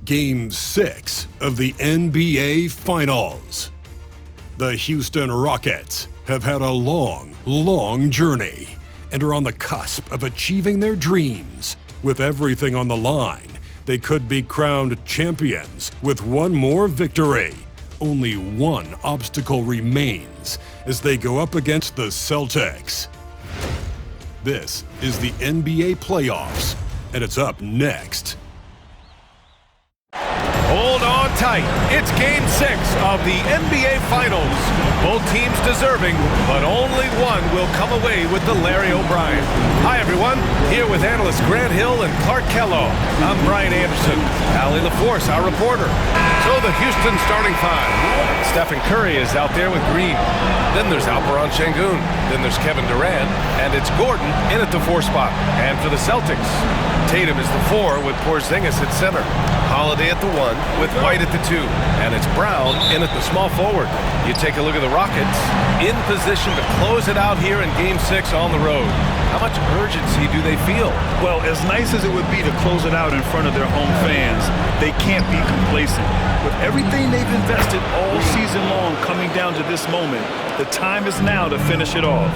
Game 6 of the NBA Finals. The Houston Rockets have had a long journey and are on the cusp of achieving their dreams. With everything on the line, they could be crowned champions with one more victory. Only one obstacle remains as they go up against the Celtics. This is the NBA playoffs, and it's up next. Hold on tight. It's Game 6 of the NBA Finals. Both teams deserving, but only one will come away with the Larry O'Brien. Hi, everyone. Here with analysts Grant Hill and Clark Kellogg. I'm Brian Anderson. Allie LaForce, our reporter. So the Houston starting five. Stephen Curry is out there with Green. Then there's Alperen Sengun. Then there's Kevin Durant. And it's Gordon in at the 4 spot. And for the Celtics, Tatum is the 4 with Porzingis at center. Holiday at the 1 with White at the 2. And it's Brown in at the small forward. You take a look at the Rockets in position to close it out here in Game 6 on the road. How much urgency do they feel? Well, as nice as it would be to close it out in front of their home fans, they can't be complacent. With everything they've invested all season long coming down to this moment, the time is now to finish it off.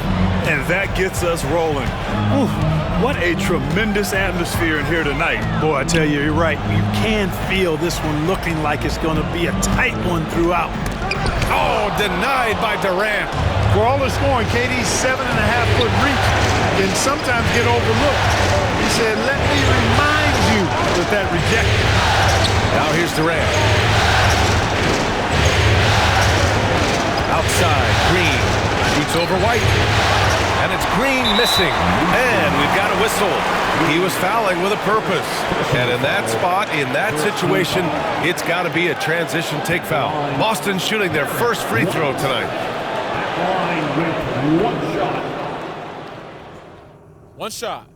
And that gets us rolling. Whew, what a tremendous atmosphere in here tonight. Boy, I tell you, you're right. You can feel this one looking like it's going to be a tight one throughout. Oh, denied by Durant. For all the scoring, KD's 7.5-foot reach can sometimes get overlooked. He said, let me remind you with that rejection. Now here's Durant. Outside, Green shoots over White. And it's Green missing. And we've got a whistle. He was fouling with a purpose. And in that spot, in that situation, it's got to be a transition take foul. Boston shooting their first free throw tonight. One shot.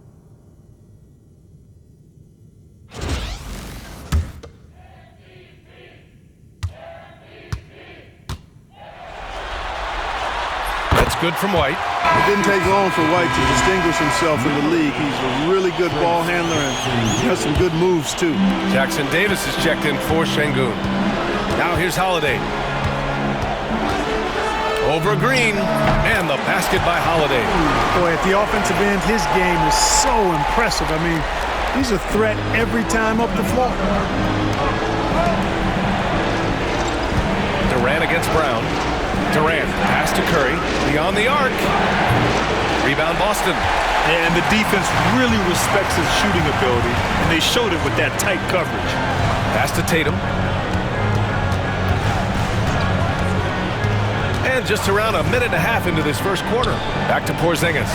That's good from White. It didn't take long for White to distinguish himself in the league. He's a really good ball handler and he has some good moves too. Jackson Davis is checked in for Sengun. Now here's Holiday. Over Green, and the basket by Holiday. Boy, at the offensive end, his game is so impressive. I mean, he's a threat every time up the floor. Durant against Brown. Durant, pass to Curry, beyond the arc. Rebound Boston. And the defense really respects his shooting ability, and they showed it with that tight coverage. Pass to Tatum. And just around a minute and a half into this first quarter. Back to Porzingis.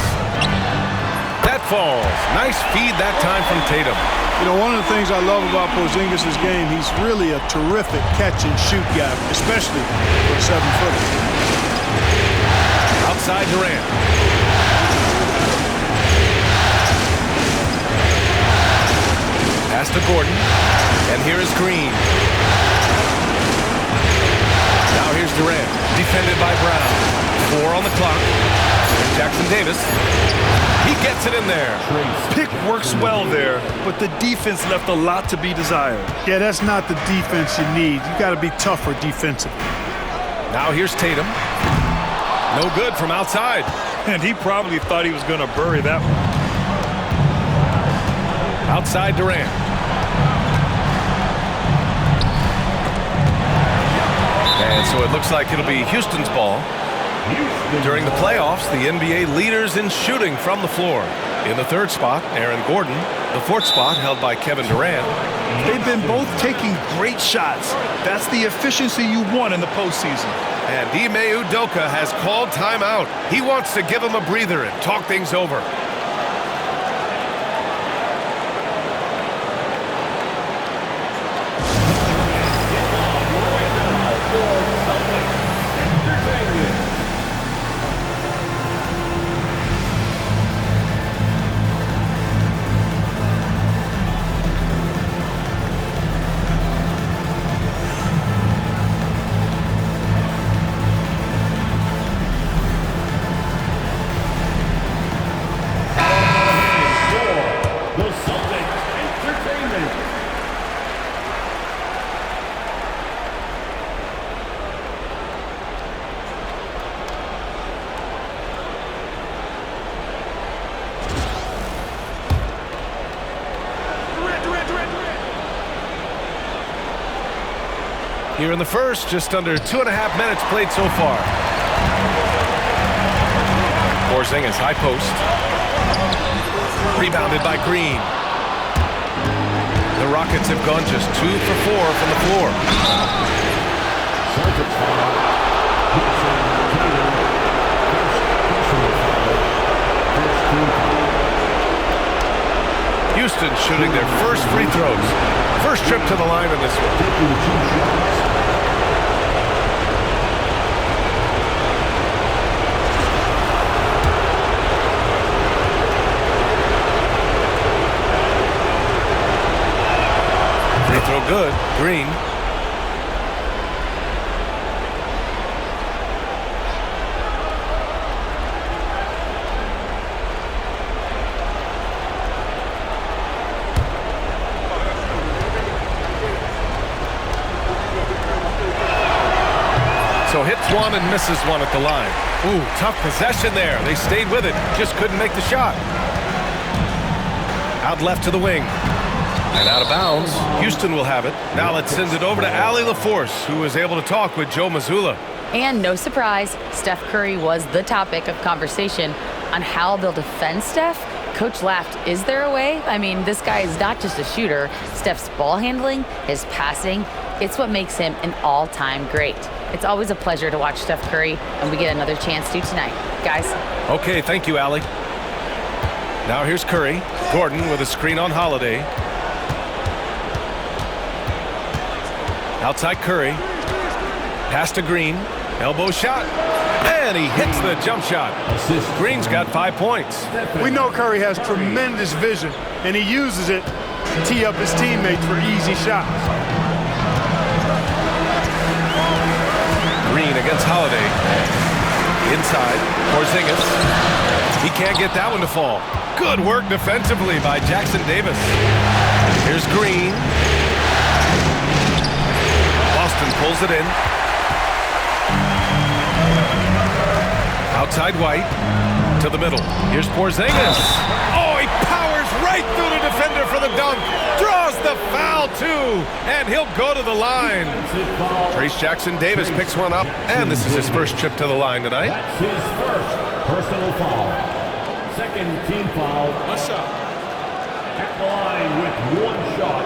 That falls. Nice feed that time from Tatum. You know, one of the things I love about Porzingis' game, he's really a terrific catch-and-shoot guy, especially for a 7-footer. Outside Durant. Pass to Gordon. And here is Green. Now here's Durant, defended by Brown. 4 on the clock. And Jackson Davis. He gets it in there. Pick works well there, but the defense left a lot to be desired. Yeah, that's not the defense you need. You got to be tougher defensively. Now here's Tatum. No good from outside. And he probably thought he was going to bury that one. Outside Durant. And so it looks like it'll be Houston's ball. During the playoffs, the NBA leaders in shooting from the floor. In the 3rd spot, Aaron Gordon. The 4th spot held by Kevin Durant. They've been both taking great shots. That's the efficiency you want in the postseason. And Ime Udoka has called timeout. He wants to give him a breather and talk things over. Here in the first, just under 2.5 minutes played so far. Porzingis, high post. Rebounded by Green. The Rockets have gone just 2 for 4 from the floor. Houston shooting their first free throws. First trip to the line in this one. Free throw good. Green. So hits one and misses one at the line. Ooh, tough possession there. They stayed with it, just couldn't make the shot. Out left to the wing. And out of bounds. Houston will have it. Now let's send it over to Allie LaForce, who was able to talk with Joe Mazzulla. And no surprise, Steph Curry was the topic of conversation on how they'll defend Steph. Coach laughed, is there a way? I mean, this guy is not just a shooter. Steph's ball handling, his passing, it's what makes him an all-time great. It's always a pleasure to watch Steph Curry, and we get another chance to tonight. Guys. Okay, thank you, Allie. Now here's Curry. Gordon with a screen on Holiday. Outside Curry. Pass to Green. Elbow shot. And he hits the jump shot. Green's got 5 points. We know Curry has tremendous vision, and he uses it to tee up his teammates for easy shots. Green against Holiday. Inside. Porzingis. He can't get that one to fall. Good work defensively by Jackson Davis. Here's Green. Boston pulls it in. Outside White to the middle. Here's Porzingis. Oh, he powers right through the defender for the dunk. Draws the foul, too. And he'll go to the line. Trace Jackson Davis picks one up. And this is his first trip to the line tonight. That's his first personal foul. Second team foul. What's up? At the line with one shot.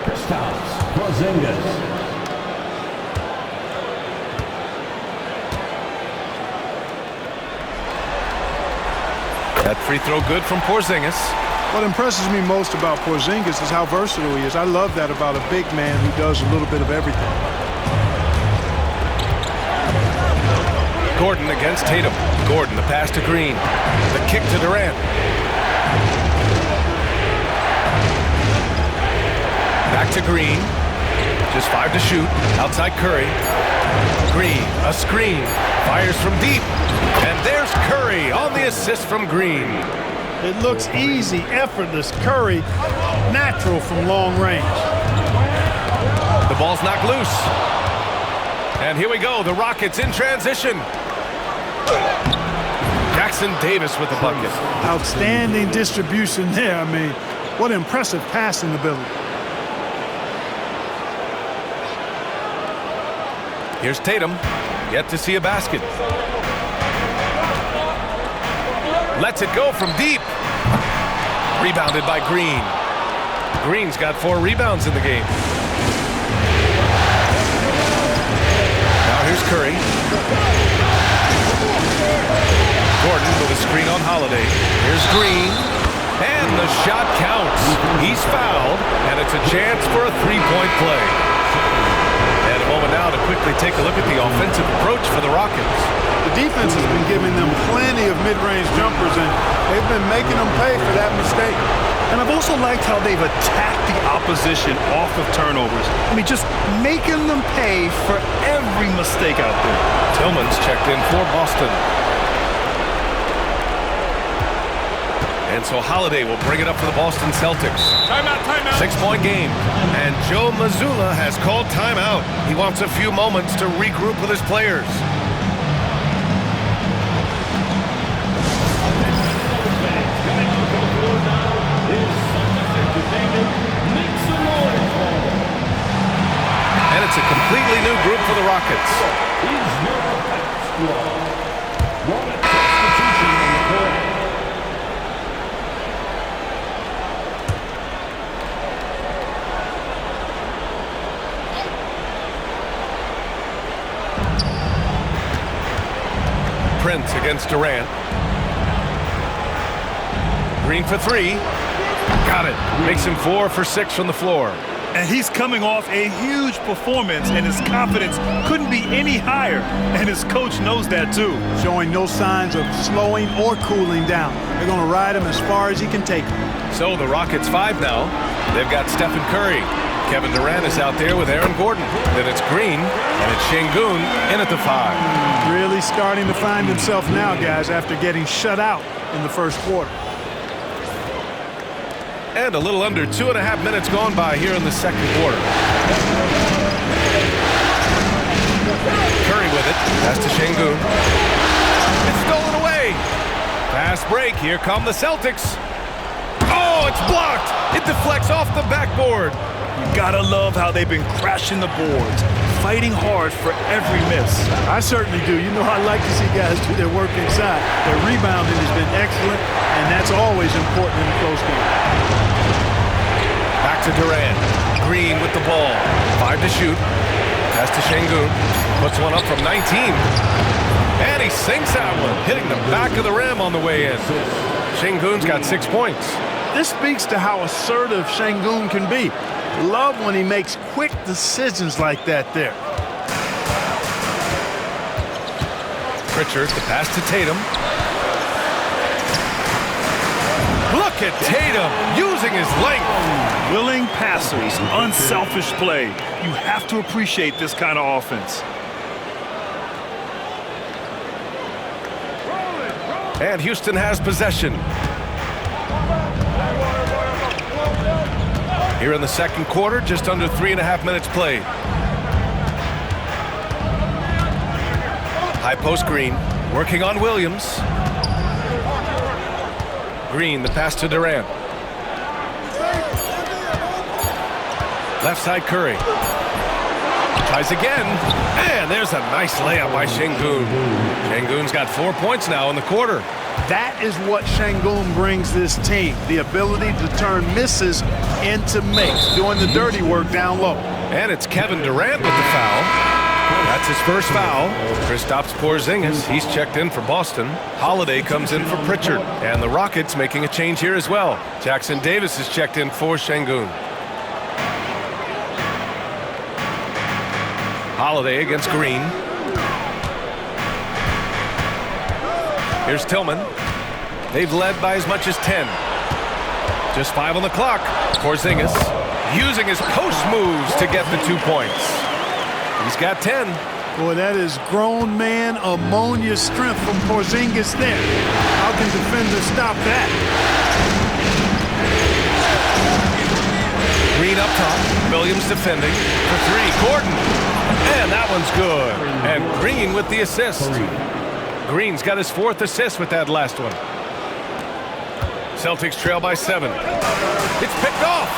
Kristaps Porzingis. That free throw good from Porzingis. What impresses me most about Porzingis is how versatile he is. I love that about a big man who does a little bit of everything. Gordon against Tatum. Gordon, the pass to Green. The kick to Durant. Back to Green. Just 5 to shoot. Outside Curry. Green, a screen. Fires from deep. And there's Curry on the assist from Green. It looks easy, effortless. Curry, natural from long range. The ball's knocked loose. And here we go, the Rockets in transition. Jackson Davis with the bucket. Outstanding distribution there. I mean, what impressive passing ability. Here's Tatum, yet to see a basket. Lets it go from deep. Rebounded by Green. Green's got 4 rebounds in the game. Now here's Curry. Gordon with a screen on Holiday. Here's Green. And the shot counts. He's fouled, and it's a chance for a 3-point play. And a moment now to quickly take a look at the offensive approach for the Rockets. The defense has been giving them plenty of mid-range jumpers, and they've been making them pay for that mistake. And I've also liked how they've attacked the opposition off of turnovers. I mean, just making them pay for every mistake out there. Tillman's checked in for Boston. And so Holiday will bring it up for the Boston Celtics. Timeout, timeout. 6-point game. And Joe Mazzulla has called timeout. He wants a few moments to regroup with his players. And it's a completely new Rockets. Is number extra. One substitution on the court. Prince against Durant. Green for three. Got it. Makes him 4 for 6 from the floor. And he's coming off a huge performance, and his confidence couldn't be any higher. And his coach knows that, too. Showing no signs of slowing or cooling down. They're going to ride him as far as he can take him. So the Rockets 5 now. They've got Stephen Curry. Kevin Durant is out there with Aaron Gordon. Then it's Green, and it's Şengün in at the 5. Really starting to find himself now, guys, after getting shut out in the first quarter. And a little under 2.5 minutes gone by here in the second quarter. Curry with it. Pass to Şengün. It's stolen away. Fast break. Here come the Celtics. Oh, it's blocked. It deflects off the backboard. You gotta love how they've been crashing the boards, fighting hard for every miss. I certainly do. You know, I like to see guys do their work inside. Their rebounding has been excellent, and that's always important in a close game. Back to Durant. Green with the ball. 5 to shoot. Pass to Şengün. Puts one up from 19. And he sinks that one, hitting the back of the rim on the way in. Şengün's got 6 points. This speaks to how assertive Şengün can be. Love when he makes quick decisions like that there. Pritchard, the pass to Tatum. Look at Tatum using his length. Willing passers, unselfish play. You have to appreciate this kind of offense. And Houston has possession. Here in the second quarter, just under 3.5 minutes played. High post Green, working on Williams. Green, the pass to Durant. Left side Curry. Tries again, and there's a nice layup by Şengün. Şengün's got 4 points now in the quarter. That is what Şengün brings this team, the ability to turn misses into makes, doing the dirty work down low. And it's Kevin Durant with the foul. That's his first foul. Kristaps Porzingis, he's checked in for Boston. Holiday comes in for Pritchard. And the Rockets making a change here as well. Jackson Davis is checked in for Şengün. Holiday against Green. Here's Tillman. They've led by as much as 10. Just 5 on the clock. Porzingis using his post moves to get the 2 points. He's got 10. Boy, that is grown man ammonia strength from Porzingis there. How can defenders stop that? Green up top. Williams defending for 3. Gordon. And that one's good. And Green with the assist. Green's got his 4th assist with that last one. Celtics trail by 7. It's picked off.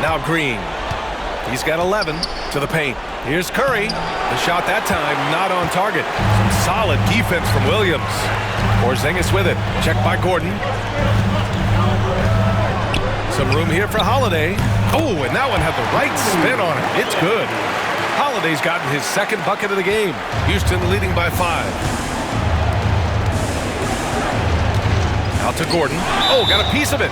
Now Green. He's got 11 to the paint. Here's Curry. The shot that time not on target. Some solid defense from Williams. Porzingis with it. Checked by Gordon. Some room here for Holiday. Oh, and that one had the right spin on it. It's good. Holiday's gotten his 2nd bucket of the game. Houston leading by 5. Out to Gordon. Oh, got a piece of it.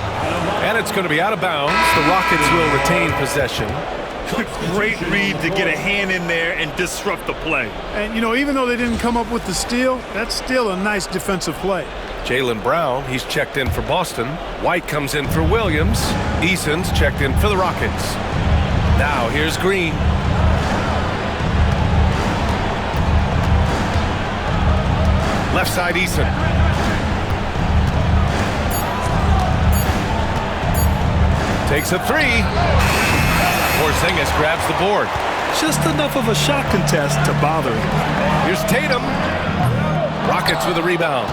And it's going to be out of bounds. The Rockets will retain possession. Great read to get a hand in there and disrupt the play. And, you know, even though they didn't come up with the steal, that's still a nice defensive play. Jaylen Brown, he's checked in for Boston. White comes in for Williams. Eason's checked in for the Rockets. Now here's Green. Left side Eason. Takes a 3. Porzingis grabs the board. Just enough of a shot contest to bother him. Here's Tatum. Rockets with a rebound.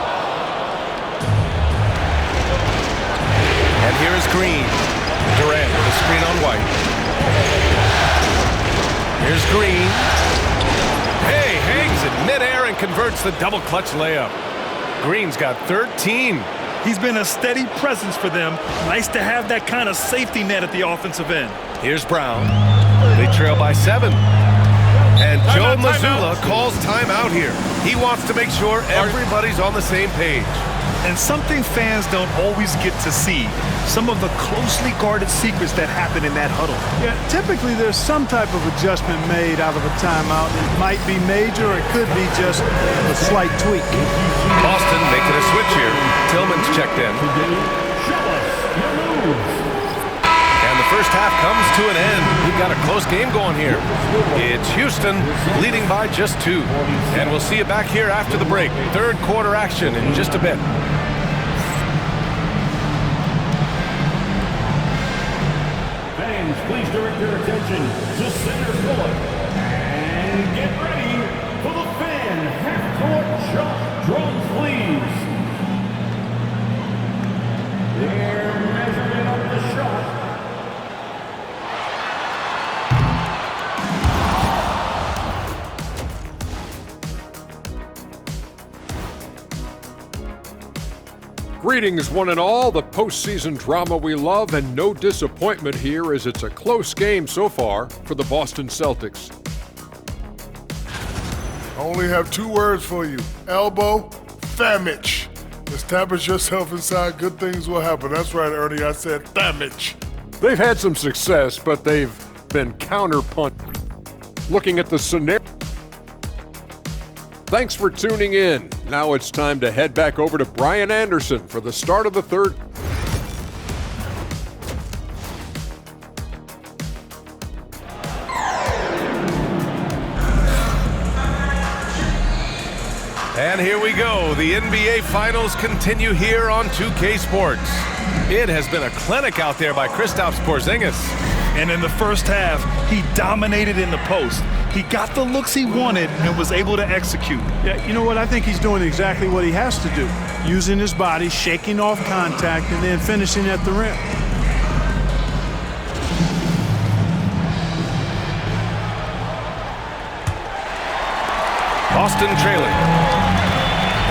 And here is Green. Durant with a screen on White. Here's Green. Hey, hangs in midair and converts the double clutch layup. Green's got 13. He's been a steady presence for them. Nice to have that kind of safety net at the offensive end. Here's Brown. They trail by 7. And Joe Mazzulla calls timeout here. He wants to make sure everybody's on the same page. And something fans don't always get to see, some of the closely guarded secrets that happen in that huddle. Yeah, typically there's some type of adjustment made out of a timeout. It might be major, or it could be just a slight tweak. Boston making a switch here. Tillman's checked in. And the first half comes to an end. We've got a close game going here. It's Houston leading by just 2. And we'll see you back here after the break. Third quarter action in just a bit. Fans, please direct your attention to center court. And get ready for the fan half-court shot. Drums, please. Their measurement of the shot. Greetings, one and all. The postseason drama we love, and no disappointment here as it's a close game so far for the Boston Celtics. I only have 2 words for you. Elbow, famich. Establish yourself inside, good things will happen. That's right, Ernie, I said famich. They've had some success, but they've been counterpunched. Looking at the scenario. Thanks for tuning in. Now it's time to head back over to Brian Anderson for the start of the third. And here we go. The NBA Finals continue here on 2K Sports. It has been a clinic out there by Kristaps Porzingis. And in the first half, he dominated in the post. He got the looks he wanted and was able to execute. Yeah, you know what? I think he's doing exactly what he has to do. Using his body, shaking off contact, and then finishing at the rim. Boston trailing.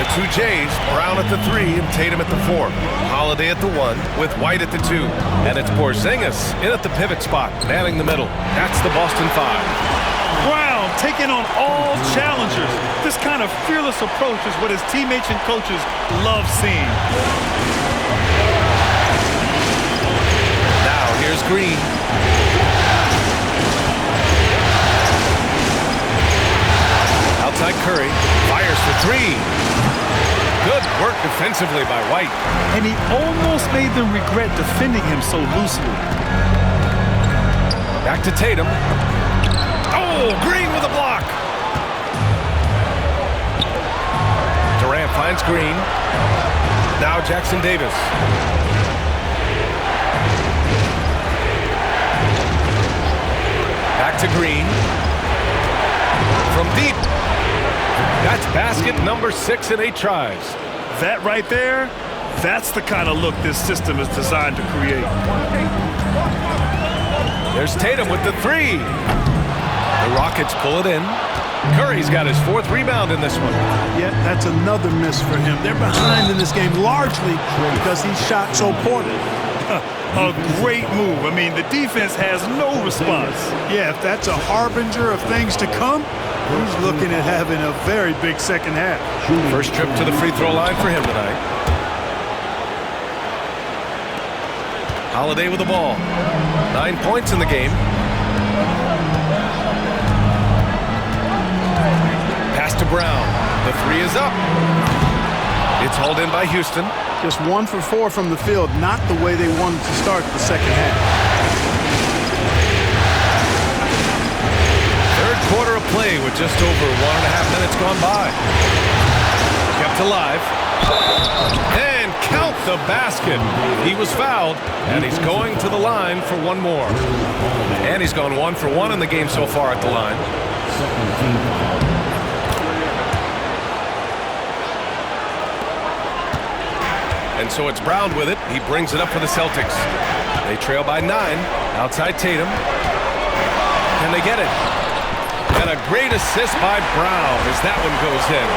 The 2 Jays, Brown at the 3 and Tatum at the 4. Holiday at the 1 with White at the 2. And it's Porzingis in at the pivot spot, manning the middle. That's the Boston 5. Brown taking on all challengers. This kind of fearless approach is what his teammates and coaches love seeing. Now here's Green. Outside Curry, fires for 3. Good work defensively by White. And he almost made them regret defending him so loosely. Back to Tatum. Oh, Green with a block. Durant finds Green. Now Jackson Davis. Back to Green. From deep. That's basket number 6 in 8 tries. That right there, that's the kind of look this system is designed to create. There's Tatum with the 3. The Rockets pull it in. Curry's got his 4th rebound in this one. Yeah, that's another miss for him. They're behind in this game largely because he shot so poorly. A great move. I mean, the defense has no response. Yeah, if that's a harbinger of things to come, he's looking at having a very big second half. First trip to the free throw line for him tonight. Holiday with the ball. 9 points in the game. Pass to Brown. The 3 is up. It's hauled in by Houston. Just 1 for 4 from the field, not the way they wanted to start the second half. Third quarter of play with just over 1.5 minutes gone by. Kept alive. And count the basket. He was fouled, and he's going to the line for 1 more. And he's gone 1 for 1 in the game so far at the line. And so it's Brown with it. He brings it up for the Celtics. They trail by 9. Outside Tatum. Can they get it? And a great assist by Brown as that one goes in.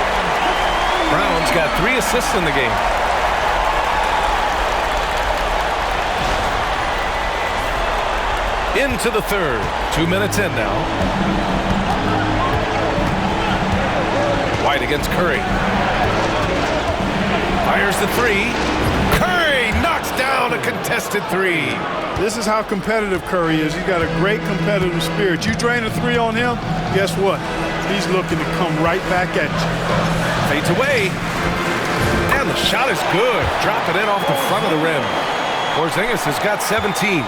Brown's got 3 assists in the game. Into the third. 2 minutes in now. White against Curry. Fires the 3. Curry knocks down a contested 3. This is how competitive Curry is. He's got a great competitive spirit. You drain a 3 on him, guess what? He's looking to come right back at you. Fades away. And the shot is good. Drop it in off the front of the rim. Porzingis has got 17.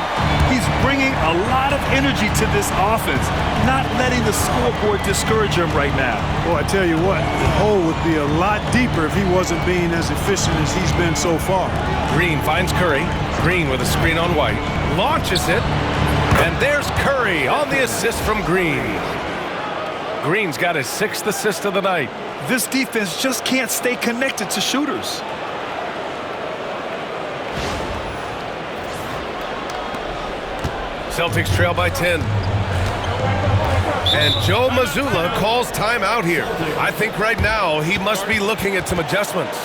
He's bringing a lot of energy to this offense, not letting the scoreboard discourage him right now. Boy, I tell you what, the hole would be a lot deeper if he wasn't being as efficient as he's been so far. Green finds Curry. Green with a screen on White. Launches it. And there's Curry on the assist from Green. Green's got his 6th assist of the night. This defense just can't stay connected to shooters. Celtics trail by 10. And Joe Mazzulla calls timeout here. I think right now he must be looking at some adjustments.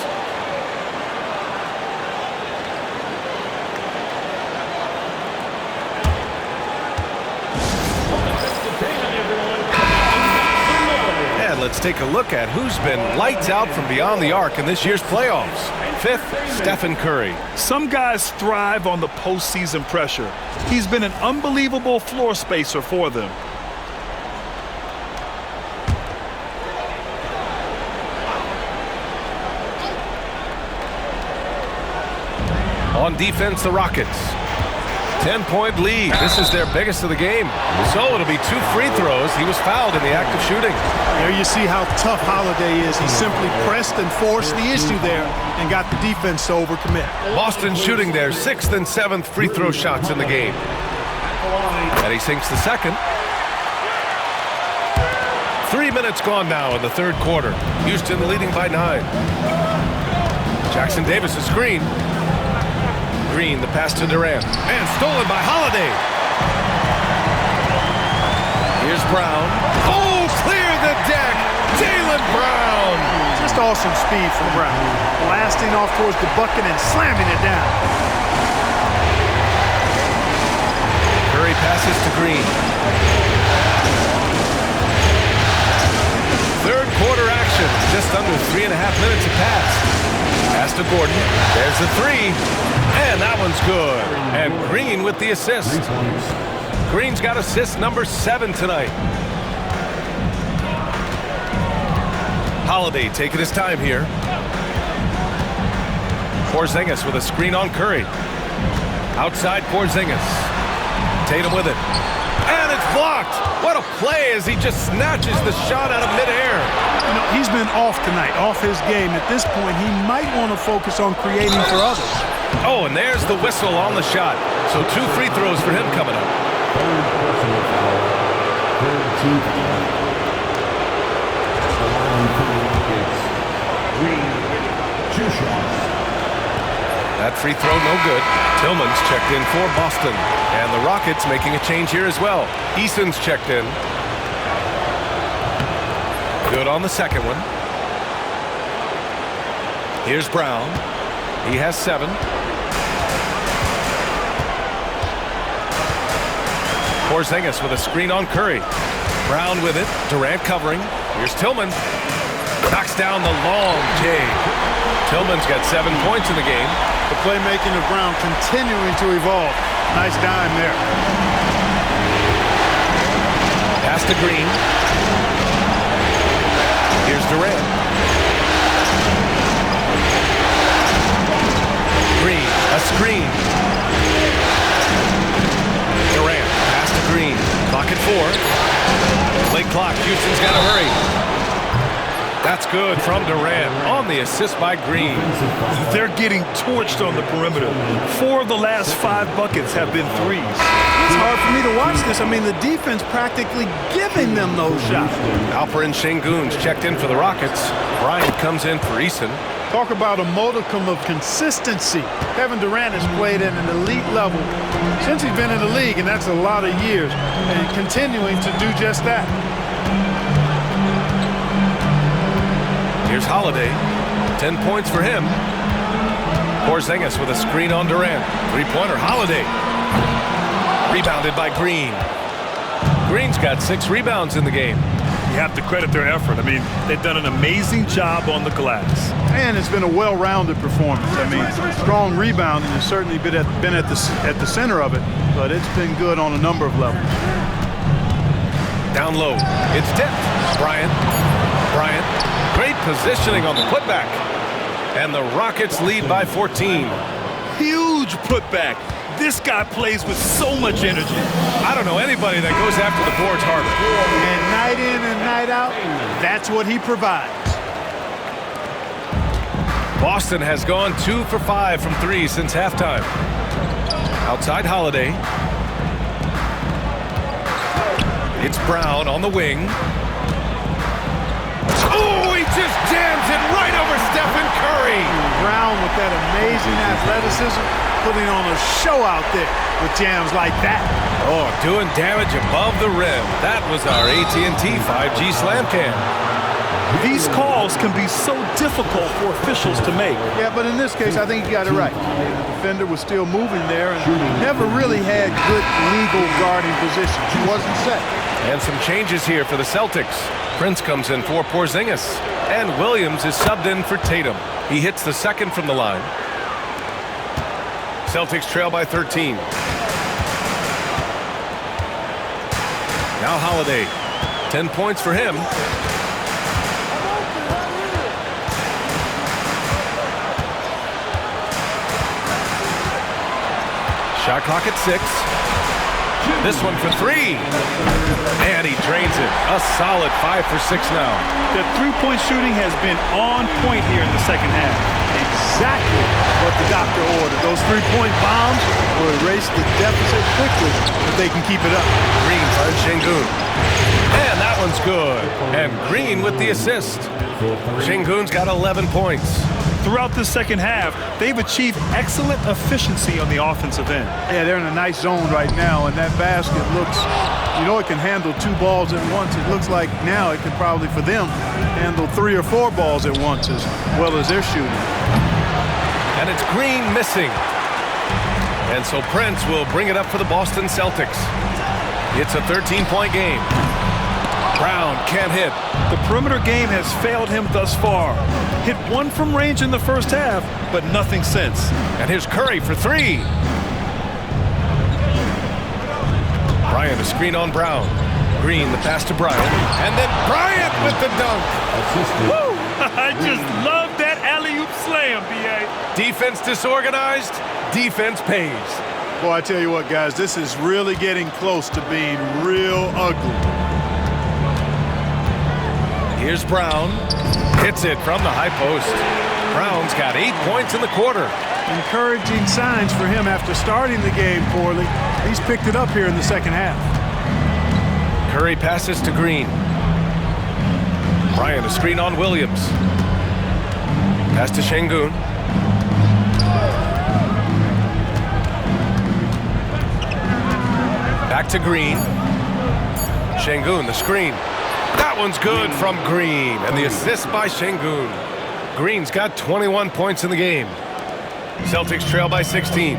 And let's take a look at who's been lights out from beyond the arc in this year's playoffs. 5th, Stephen Curry. Some guys thrive on the postseason pressure. He's been an unbelievable floor spacer for them. On defense, the Rockets. 10-point lead. This is their biggest of the game. So it'll be 2 free throws. He was fouled in the act of shooting. There you see how tough Holiday is. He simply pressed and forced the issue there and got the defense to overcommit. Boston shooting their 6th and 7th free throw shots in the game. And he sinks the second. 3 minutes gone now in the third quarter. Houston leading by 9. Jackson Davis a screen. Green, the pass to Durant. And stolen by Holiday. Here's Brown. Oh, clear the deck. Jaylen Brown. Just awesome speed from Brown. Blasting off towards the bucket and slamming it down. Curry passes to Green. Third quarter action. Just under 3.5 minutes have passed. Pass to Gordon. There's the 3. And that one's good. And Green with the assist. Green's got assist number 7 tonight. Holiday taking his time here. Porzingis with a screen on Curry. Outside Porzingis. Tatum with it. And it's blocked. What a play as he just snatches the shot out of midair. You know, he's been off tonight, off his game. At this point, he might want to focus on creating for others. Oh, and there's the whistle on the shot. So 2 free throws for him coming up. Third personal foul. Third team foul. The line for the Rockets. Green, 2 shots. That free throw no good. Tillman's checked in for Boston. And the Rockets making a change here as well. Eason's checked in. Good on the second one. Here's Brown. He has 7. Porzingis with a screen on Curry. Brown with it. Durant covering. Here's Tillman. Knocks down the long J. Tillman's got 7 points in the game. The playmaking of Brown continuing to evolve. Nice dime there. Pass to Green. Here's Durant. Green, a screen. Durant, pass to Green. Clock at 4. Late clock, Houston's got to hurry. That's good from Durant on the assist by Green. They're getting torched on the perimeter. 4 of the last 5 buckets have been threes. It's hard for me to watch this. I mean, the defense practically giving them those shots. Alperen Şengün's checked in for the Rockets. Bryant comes in for Eason. Talk about a modicum of consistency. Kevin Durant has played at an elite level since he's been in the league, and that's a lot of years, and continuing to do just that. Here's Holiday. 10 points for him. Porzingis with a screen on Durant. Three-pointer, Holiday. Rebounded by Green. Green's got 6 rebounds in the game. You have to credit their effort. I mean, they've done an amazing job on the glass. And it's been a well-rounded performance. I mean, strong rebounding has certainly been at the center of it, but it's been good on a number of levels. Down low. It's tipped. Bryant. Great positioning on the putback. And the Rockets lead by 14. Huge putback. This guy plays with so much energy. I don't know anybody that goes after the boards harder. And night in and night out, that's what he provides. Boston has gone 2 for 5 from 3 since halftime. Outside Holiday. It's Brown on the wing. Oh, he just jams it right over Stephen Curry. Brown with that amazing athleticism, putting on a show out there with jams like that. Oh, doing damage above the rim. That was our AT&T 5G slam cam. These calls can be so difficult for officials to make. Yeah, but in this case, I think he got it right. The defender was still moving there and never really had good legal guarding positions. He wasn't set. And some changes here for the Celtics. Prince comes in for Porzingis. And Williams is subbed in for Tatum. He hits the second from the line. Celtics trail by 13. Now Holiday. 10 points for him. Shot clock at 6. This one for 3. And he drains it. A solid 5 for 6 now. The three-point shooting has been on point here in the second half. Exactly what the doctor ordered. Those three-point bombs will erase the deficit quickly if they can keep it up. Green finds Şengün. And that one's good. And Green with the assist. Şengün's got 11 points. Throughout the second half, they've achieved excellent efficiency on the offensive end. Yeah, they're in a nice zone right now, and that basket looks, it can handle 2 balls at once. It looks like now it could probably, for them, handle 3 or 4 balls at once as well as they're shooting. And it's Green missing. And so Prince will bring it up for the Boston Celtics. It's a 13-point game. Brown can't hit. The perimeter game has failed him thus far. Hit 1 from range in the first half, but nothing since. And here's Curry for 3. Bryant, a screen on Brown. Green, the pass to Bryant. And then Bryant with the dunk. Woo! I just love that alley-oop slam, B.A. Defense disorganized, defense pays. Boy, I tell you what, guys, this is really getting close to being real ugly. Here's Brown. Hits it from the high post. Brown's got 8 points in the quarter. Encouraging signs for him after starting the game poorly. He's picked it up here in the second half. Curry passes to Green. Bryant, a screen on Williams. Pass to Şengün. Back to Green. Şengün, the screen. That one's good from Green, and the assist by Şengün. Green's got 21 points in the game. Celtics trail by 16.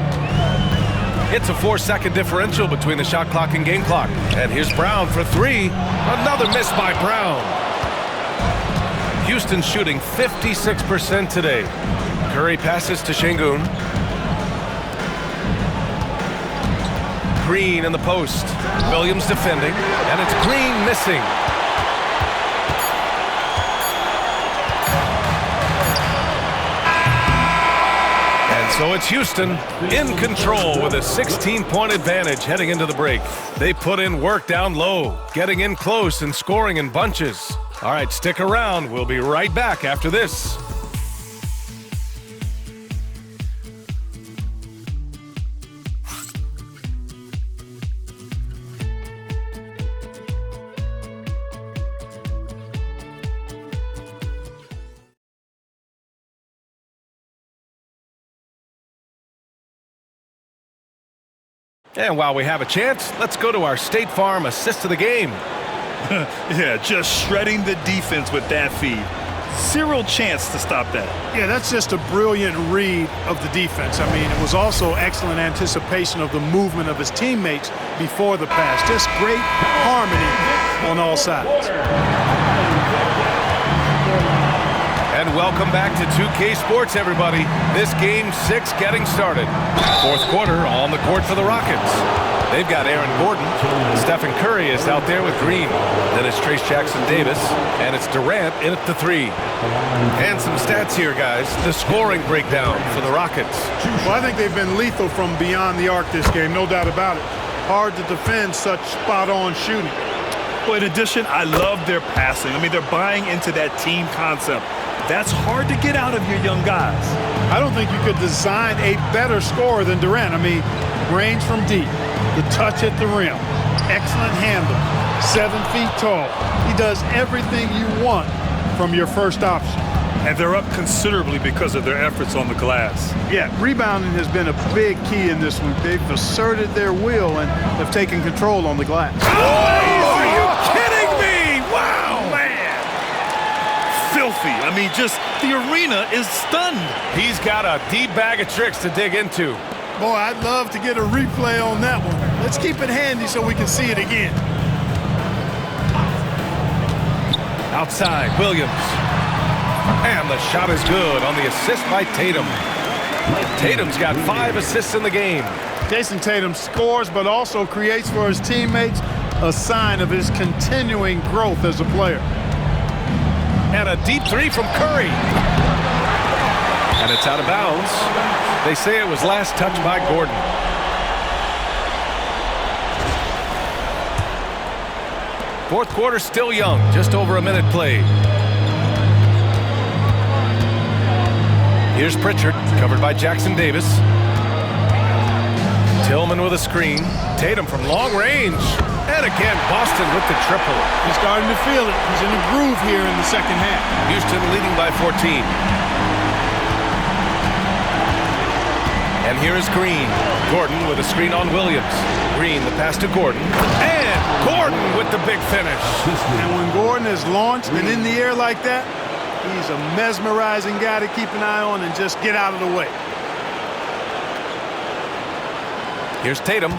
It's a 4-second differential between the shot clock and game clock. And here's Brown for 3. Another miss by Brown. Houston shooting 56% today. Curry passes to Şengün. Green in the post. Williams defending, and it's Green missing. So it's Houston in control with a 16-point advantage heading into the break. They put in work down low, getting in close and scoring in bunches. All right, stick around. We'll be right back after this. And while we have a chance, let's go to our State Farm assist of the game. Yeah, just shredding the defense with that feed. Zero chance to stop that. Yeah, that's just a brilliant read of the defense. I mean, it was also excellent anticipation of the movement of his teammates before the pass. Just great harmony on all sides. And welcome back to 2K Sports, everybody. This game 6 getting started. Fourth quarter on the court for the Rockets. They've got Aaron Gordon. Stephen Curry is out there with Green. Then it's Trace Jackson-Davis, and it's Durant in at the 3. And some stats here, guys. The scoring breakdown for the Rockets. Well, I think they've been lethal from beyond the arc this game, no doubt about it. Hard to defend such spot-on shooting. Well, in addition, I love their passing. I mean, they're buying into that team concept. That's hard to get out of your young guys. I don't think you could design a better scorer than Durant. I mean, range from deep, the touch at the rim, excellent handle, 7 feet tall. He does everything you want from your first option. And they're up considerably because of their efforts on the glass. Yeah, rebounding has been a big key in this one. They've asserted their will and have taken control on the glass. Oh, are you kidding me? Wow, man. Filthy. I mean, just the arena is stunned. He's got a deep bag of tricks to dig into. Boy, I'd love to get a replay on that one. Let's keep it handy so we can see it again. Outside, Williams. And the shot is good on the assist by Tatum. Tatum's got 5 assists in the game. Jason Tatum scores but also creates for his teammates, a sign of his continuing growth as a player. And a deep 3 from Curry. And it's out of bounds. They say it was last touched by Gordon. Fourth quarter still young, just over a minute played. Here's Pritchard, covered by Jackson-Davis. Tillman with a screen. Tatum from long range. And again, Boston with the triple. He's starting to feel it. He's in a groove here in the second half. Houston leading by 14. And here is Green. Gordon with a screen on Williams. Green, the pass to Gordon. And Gordon with the big finish. And when Gordon is launched and in the air like that, he's a mesmerizing guy to keep an eye on and just get out of the way. Here's Tatum.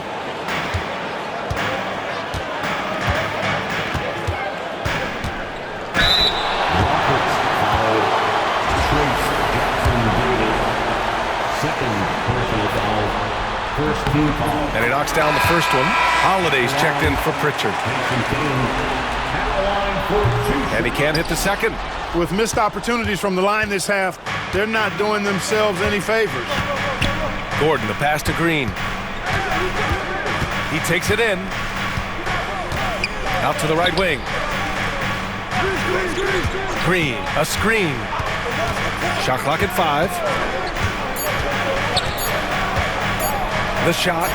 And he knocks down the first one. Holiday's checked in for Pritchard. And he can't hit the second. With missed opportunities from the line this half, they're not doing themselves any favors. Gordon, the pass to Green. He takes it in. Out to the right wing. Green, a screen. Shot clock at 5. The shot.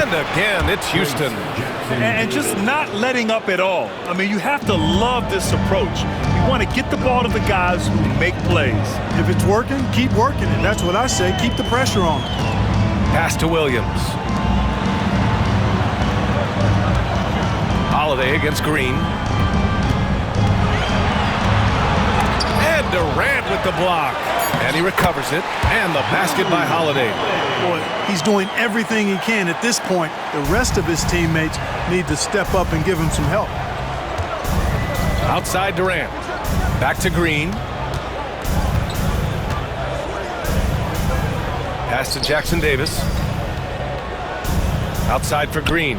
And again, it's Houston. And just not letting up at all. I mean, you have to love this approach. You want to get the ball to the guys who make plays. If it's working, keep working it. That's what I say. Keep the pressure on. Pass to Williams. Holiday against Green. And Durant with the block. And he recovers it. And the basket by Holiday. Boy, he's doing everything he can at this point. The rest of his teammates need to step up and give him some help. Outside Durant. Back to Green. Pass to Jackson-Davis. Outside for Green.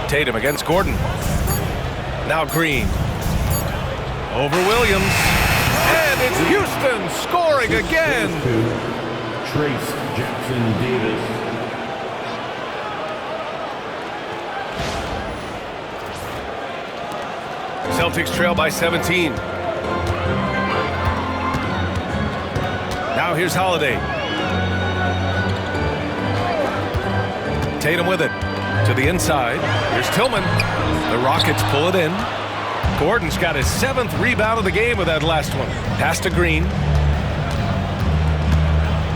Tatum against Gordon. Now Green. Over Williams. And it's Houston scoring again. Trace Jackson-Davis. Celtics trail by 17. Now here's Holiday. Tatum with it. To the inside. Here's Tillman. The Rockets pull it in. Gordon's got his 7th rebound of the game with that last one. Pass to Green.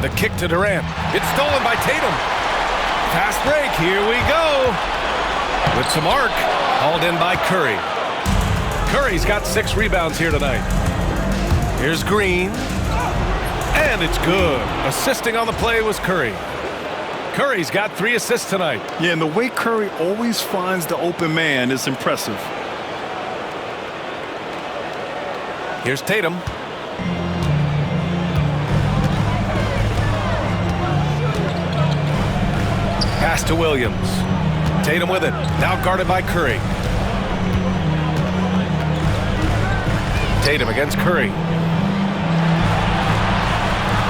The kick to Durant. It's stolen by Tatum. Fast break. Here we go. With some arc. Hauled in by Curry. Curry's got 6 rebounds here tonight. Here's Green. And it's good. Assisting on the play was Curry. Curry's got 3 assists tonight. Yeah, and the way Curry always finds the open man is impressive. Here's Tatum. Pass to Williams. Tatum with it. Now guarded by Curry. Tatum against Curry.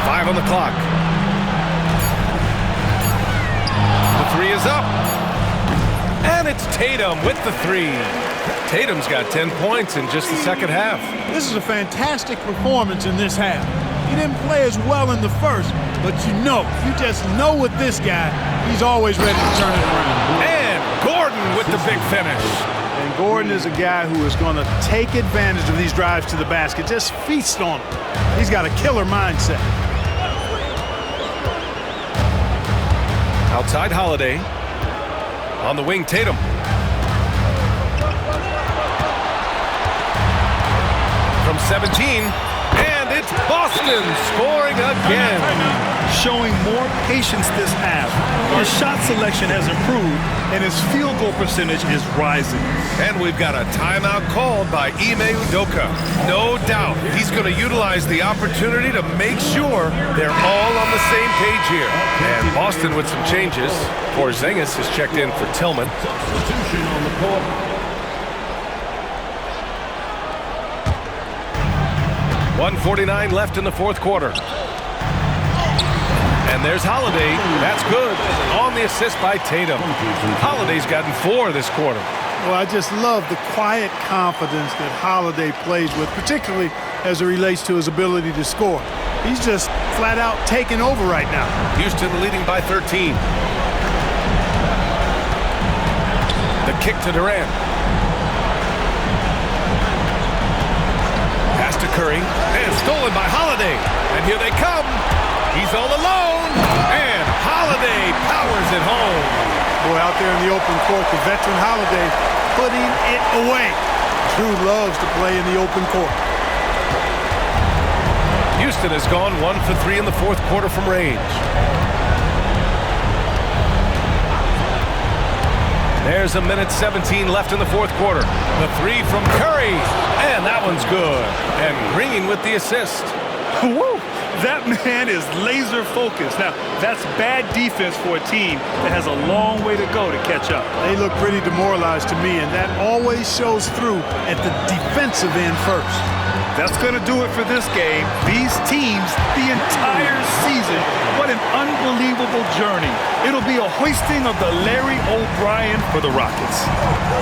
5 on the clock. The 3 is up. And it's Tatum with the 3. Tatum's got 10 points in just the second half. This is a fantastic performance in this half. He didn't play as well in the first, but you just know with this guy, he's always ready to turn it around. And Gordon with the big finish. And Gordon is a guy who is going to take advantage of these drives to the basket, just feast on them. He's got a killer mindset. Outside Holiday. On the wing, Tatum. From 17, and it's Boston scoring again. Showing more patience this half. His shot selection has improved, and his field goal percentage is rising. And we've got a timeout called by Ime Udoka. No doubt he's going to utilize the opportunity to make sure they're all on the same page here. And Boston with some changes. Porzingis has checked in for Tillman. Substitution on the court. 1:49 left in the fourth quarter. And there's Holiday. That's good. On the assist by Tatum. Holiday's gotten 4 this quarter. Well, I just love the quiet confidence that Holiday plays with, particularly as it relates to his ability to score. He's just flat out taking over right now. Houston leading by 13. The kick to Durant. Pass to Curry. And stolen by Holiday. And here they come. He's all alone. And Holiday powers it home. Boy, out there in the open court, the veteran Holiday putting it away. Drew loves to play in the open court. Houston has gone 1 for 3 in the fourth quarter from range. There's 1:17 left in the fourth quarter. The 3 from Curry. And that one's good. And Green with the assist. Woo! That man is laser focused. Now, that's bad defense for a team that has a long way to go to catch up. They look pretty demoralized to me, and that always shows through at the defensive end first. That's going to do it for this game. These teams, the entire season, what an unbelievable journey. It'll be a hoisting of the Larry O'Brien for the Rockets.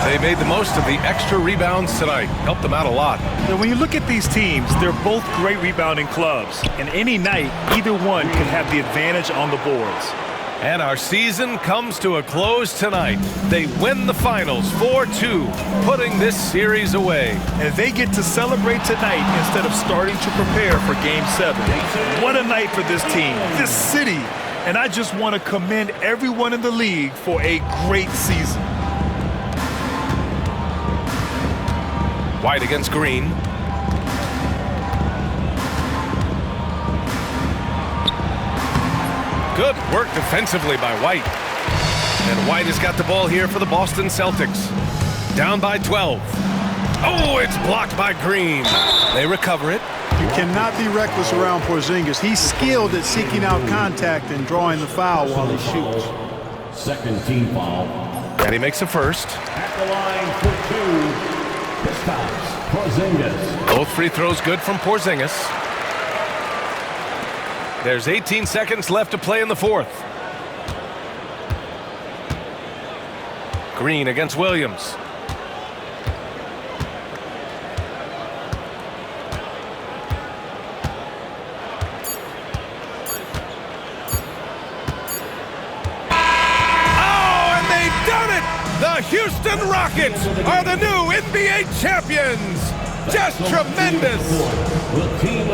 They made the most of the extra rebounds tonight. Helped them out a lot. Now, when you look at these teams, they're both great rebounding clubs. And any night, either one can have the advantage on the boards. And our season comes to a close tonight. They win the finals 4-2, putting this series away. And they get to celebrate tonight instead of starting to prepare for Game 7. What a night for this team, this city. And I just want to commend everyone in the league for a great season. White against Green. Good work defensively by White. And White has got the ball here for the Boston Celtics. Down by 12. Oh, it's blocked by Green. They recover it. You cannot be reckless around Porzingis. He's skilled at seeking out contact and drawing the foul while he shoots. Second team foul. And he makes the first. At the line for 2, Kristaps Porzingis. Both free throws good from Porzingis. There's 18 seconds left to play in the fourth. Green against Williams. Oh, and they've done it! The Houston Rockets are the new NBA champions! just tremendous.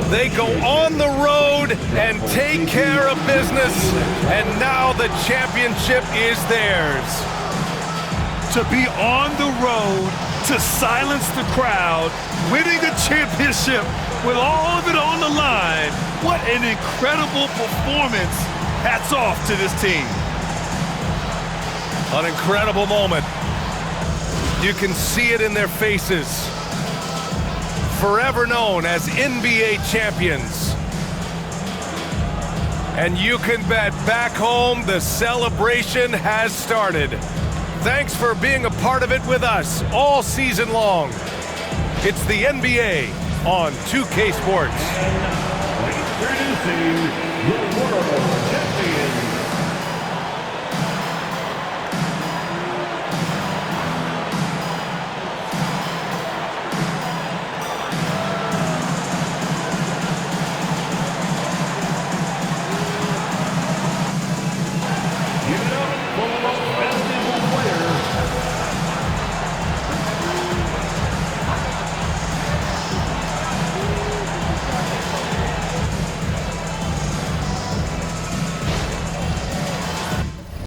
They go on the road and take care of business, and now the championship is theirs. To be on the road, to silence the crowd, winning a championship with all of it on the line. What an incredible performance. Hats off to this team. An incredible moment. You can see it in their faces. Forever known as NBA champions. And you can bet back home the celebration has started. Thanks for being a part of it with us all season long. It's the NBA on 2K Sports. Introducing the world